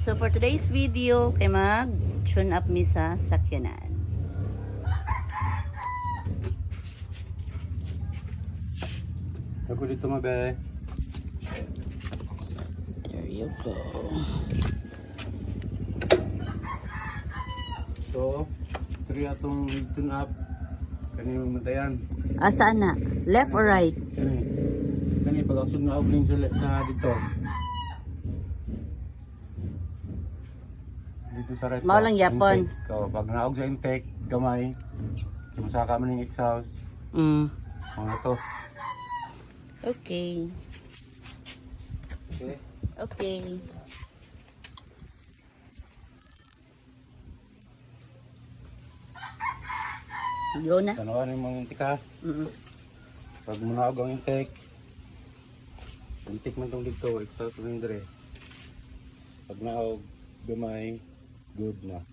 So for today's video, kay mag-tune up mi sa sakyanan. Ako dito mabe. There you go. So, three atong tune up. Kani mamatayan. Saan na? Left or right? Kani pag-aksyon na opening sa dito. Dito sa right. Mao lang yapon. Pag naog sa intake, gamay. Kimasaka man yung exhaust. Mga to. Okay. Okay. Okay. Go na. Tanawan yung mga intika. Pag munaog ang intake, intake man tong dito, exhaust man dire. Pag naog, gamay, good na.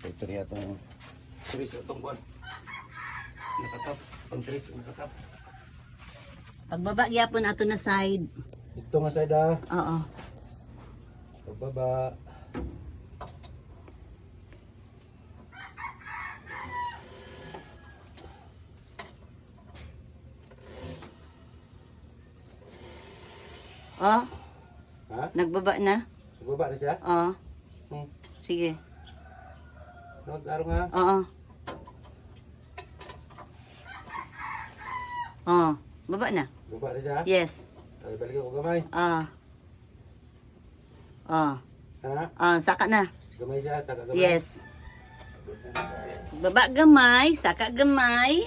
So, tari atong tris atong buwan. Nakatap. Pang tris, nakatap. Pagbaba gyapon ato na side. Dito nga side ah. Oo. Pagbaba. Oh, Ha? nagbaba na? Pagbaba na siya? Oo. Hmm. Sige. Nag-aro nga. Oo. Oh, baba na. Baba na siya? Yes. Ay, balik ako gamay. Ha? Saka na. Gamay siya, saka gamay. Yes. Baba gamay, saka gamay.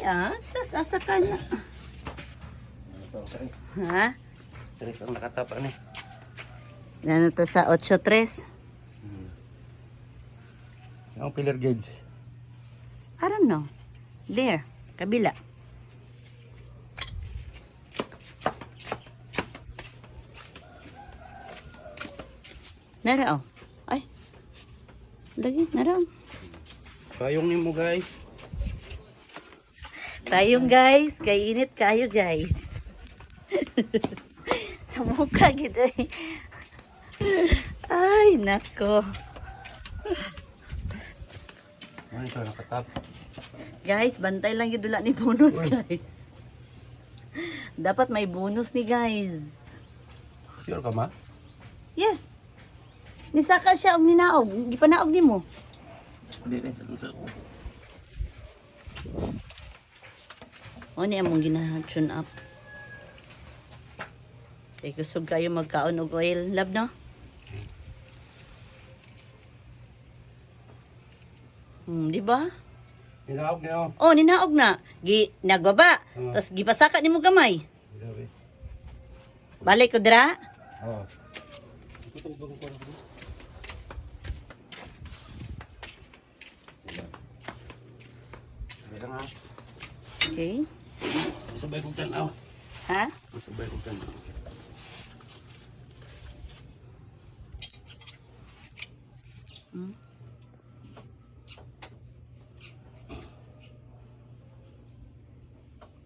Saka na. Ito, tris. Ha? Tris ang nakatap ano eh. Ano to sa 8-3? Yung pillar gauge. I don't know. There. Kabila. Nara oh. Ay. Lagi, nara. Payong ni mo guys. Tayong guys, kay init kayo guys. Sa mukha gid ay. Ay, nako. Ano ito nakatap? Guys, bantay lang yung dula ni bonus guys. Dapat may bonus ni guys. Sure ka ma? Yes. Nisaka siya og ninaog. Gipanaog nimo. Hindi rin sa lusa ko. O ni among gina-tune up. Kay kusog kayo magkaon og oil, love no? Di ba? Hinaog niyo. Oh, ninaog na. Nagbaba. Tapos gipasaka nimo gamay. Balik ko dira. Oo. Lang ha. Okay. Sabay kong tanaw. Ha? Sabay kong tanaw.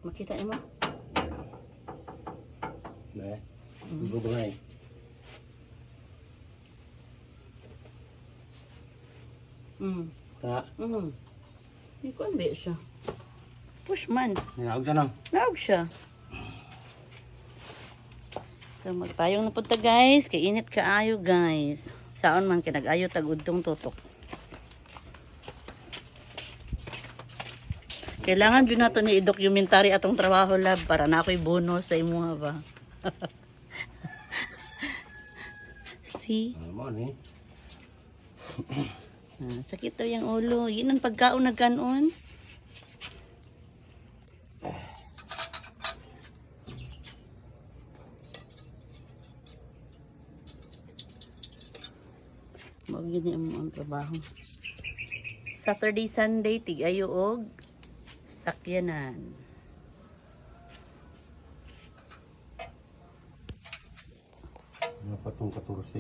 Makita mo? Ne. Bubungay. Ha? Ikon ba siya? Pushman. Hinaog siya no? Naog siya. So magpayong na punta guys. Kay init kaayo guys. Saon man kinag-ayo tagudtong tutok. Kailangan dyan nato ni i-documentary atong trabaho lab para na ako'y bonus sa imo ba. See? Ano ni? Sakit daw yung ulo. Yun ang pagkaon na ganon. Magiging niya ang trabaho. Saturday, Sunday, tig-ayo og sakyanan. Ano pa itong 14?